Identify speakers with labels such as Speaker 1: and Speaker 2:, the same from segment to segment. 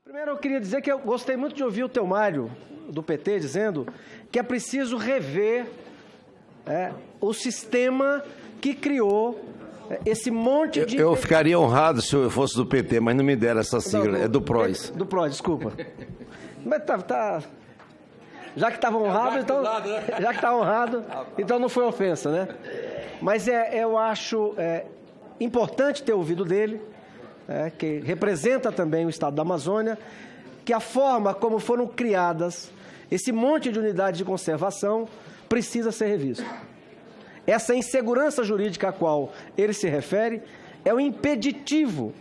Speaker 1: Primeiro, eu queria dizer que eu gostei muito de ouvir o Teomário, do PT, dizendo que é preciso rever o sistema que criou esse monte de...
Speaker 2: Eu ficaria honrado se eu fosse do PT, mas não me deram essa sigla, é do PROS.
Speaker 1: Do PROS, desculpa. Mas já que estava honrado, então... Já que está honrado, então não foi ofensa, né? Mas eu acho importante ter ouvido dele, que representa também o Estado da Amazônia, que a forma como foram criadas esse monte de unidades de conservação precisa ser revista. Essa insegurança jurídica a qual ele se refere é um impeditivo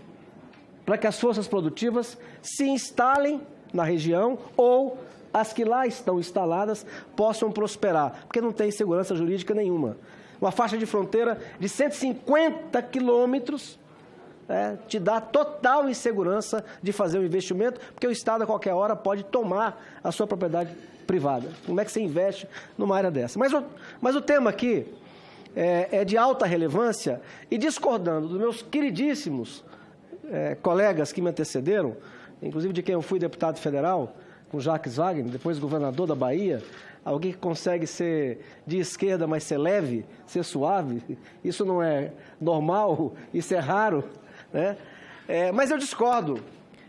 Speaker 1: para que as forças produtivas se instalem na região ou as que lá estão instaladas possam prosperar, porque não tem segurança jurídica nenhuma. Uma faixa de fronteira de 150 quilômetros te dá total insegurança de fazer um investimento, porque o Estado a qualquer hora pode tomar a sua propriedade privada. Como é que você investe numa área dessa? Mas o tema aqui é de alta relevância e, discordando dos meus queridíssimos colegas que me antecederam, inclusive de quem eu fui deputado federal, com Jacques Wagner, depois governador da Bahia, alguém que consegue ser de esquerda, mas ser leve, ser suave, isso não é normal, isso é raro, né? Mas eu discordo.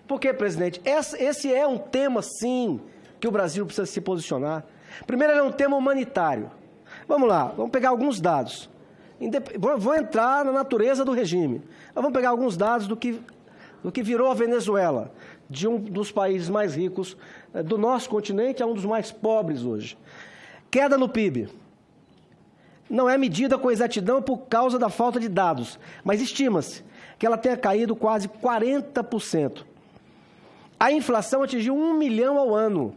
Speaker 1: Por quê, presidente? Esse é um tema, sim, que o Brasil precisa se posicionar. Primeiro, ele é um tema humanitário. Vamos lá, vamos pegar alguns dados. Vou entrar na natureza do regime. Vamos pegar alguns dados do que virou a Venezuela, de um dos países mais ricos do nosso continente a um dos mais pobres hoje. Queda no PIB. Não é medida com exatidão por causa da falta de dados, mas estima-se que ela tenha caído quase 40%. A inflação atingiu 1 milhão ao ano.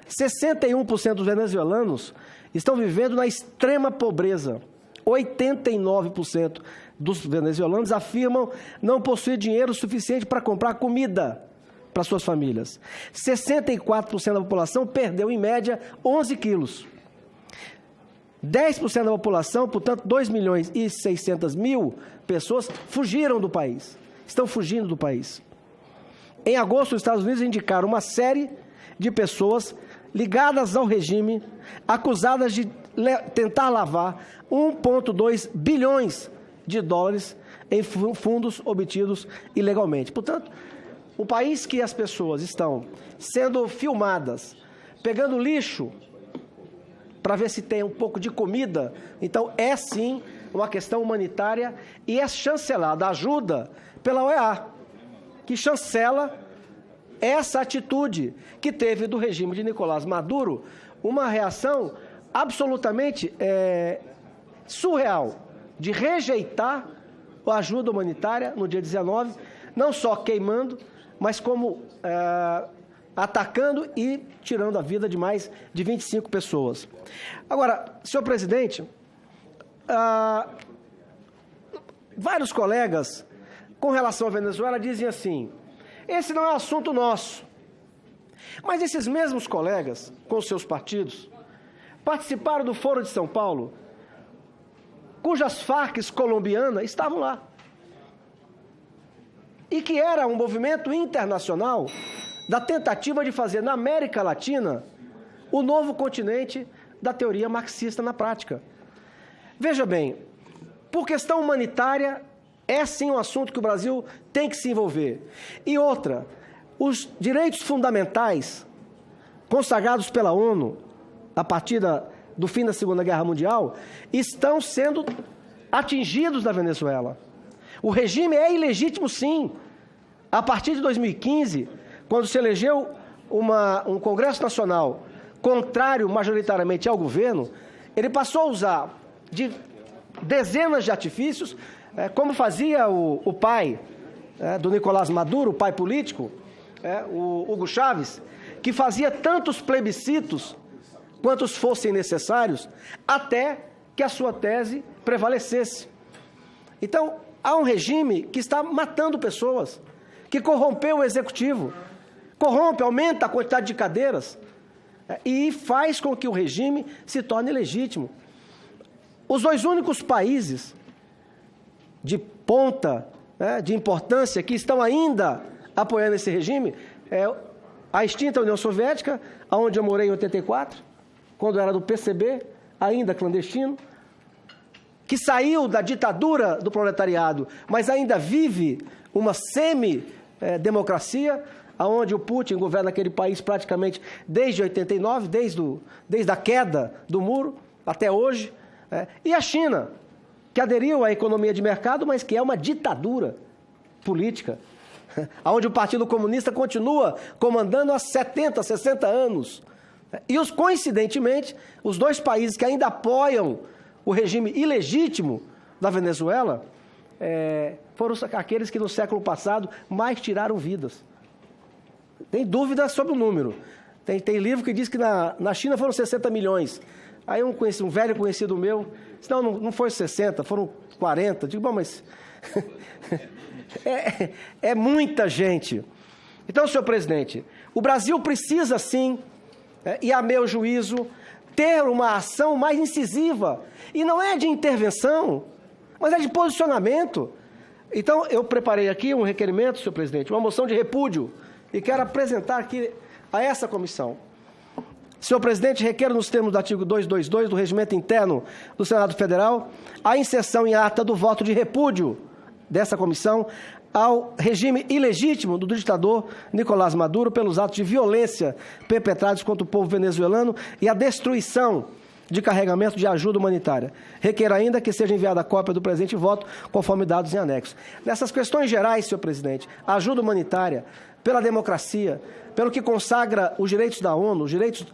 Speaker 1: 61% dos venezuelanos estão vivendo na extrema pobreza. 89% dos venezuelanos afirmam não possuir dinheiro suficiente para comprar comida para suas famílias. 64% da população perdeu, em média, 11 quilos. 10% da população, portanto, 2.600.000 pessoas fugiram do país, estão fugindo do país. Em agosto, os Estados Unidos indicaram uma série de pessoas ligadas ao regime, acusadas de tentar lavar 1,2 bilhões de dólares em fundos obtidos ilegalmente. Portanto, o país que as pessoas estão sendo filmadas, pegando lixo para ver se tem um pouco de comida, então é sim uma questão humanitária e é chancelada a ajuda pela OEA, que chancela essa atitude que teve do regime de Nicolás Maduro, uma reação absolutamente surreal, de rejeitar a ajuda humanitária no dia 19, não só queimando, mas como atacando e tirando a vida de mais de 25 pessoas. Agora, senhor presidente, vários colegas, com relação à Venezuela, dizem assim: esse não é assunto nosso. Mas esses mesmos colegas, com seus partidos, participaram do Foro de São Paulo, cujas Farcs colombianas estavam lá. E que era um movimento internacional da tentativa de fazer na América Latina o novo continente da teoria marxista na prática. Veja bem, por questão humanitária, é sim um assunto que o Brasil tem que se envolver. E outra, os direitos fundamentais consagrados pela ONU a partir do fim da Segunda Guerra Mundial estão sendo atingidos na Venezuela. O regime é ilegítimo, sim. A partir de 2015, quando se elegeu um Congresso Nacional contrário majoritariamente ao governo, ele passou a usar de dezenas de artifícios, como fazia o pai do Nicolás Maduro, o pai político, o Hugo Chávez, que fazia tantos plebiscitos quantos fossem necessários, até que a sua tese prevalecesse. Então, há um regime que está matando pessoas, que corrompeu o executivo, aumenta a quantidade de cadeiras e faz com que o regime se torne legítimo. Os dois únicos países de ponta, de importância, que estão ainda apoiando esse regime é a extinta União Soviética, onde eu morei em 84, quando era do PCB, ainda clandestino, que saiu da ditadura do proletariado, mas ainda vive uma semi-democracia, onde o Putin governa aquele país praticamente desde 89, desde a queda do muro até hoje. E a China, que aderiu à economia de mercado, mas que é uma ditadura política, onde o Partido Comunista continua comandando há 70, 60 anos. E, coincidentemente, os dois países que ainda apoiam o regime ilegítimo da Venezuela foram aqueles que no século passado mais tiraram vidas. Tem dúvida sobre o número. Tem livro que diz que na China foram 60 milhões. Aí um velho conhecido meu disse, não foi 60, foram 40. Digo, bom, mas é muita gente. Então, senhor presidente, o Brasil precisa sim, e a meu juízo, ter uma ação mais incisiva. E não é de intervenção, mas é de posicionamento. Então, eu preparei aqui um requerimento, senhor presidente, uma moção de repúdio, e quero apresentar aqui a essa comissão. Senhor presidente, requer nos termos do artigo 222 do Regimento Interno do Senado Federal a inserção em ata do voto de repúdio dessa comissão ao regime ilegítimo do ditador Nicolás Maduro pelos atos de violência perpetrados contra o povo venezuelano e a destruição de carregamento de ajuda humanitária. Requer ainda que seja enviada a cópia do presente voto, conforme dados em anexo. Nessas questões gerais, senhor presidente, a ajuda humanitária, pela democracia, pelo que consagra os direitos da ONU, os direitos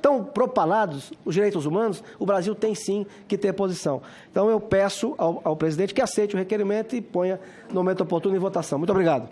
Speaker 1: tão propalados, os direitos humanos, o Brasil tem sim que ter posição. Então eu peço ao presidente que aceite o requerimento e ponha no momento oportuno em votação. Muito obrigado.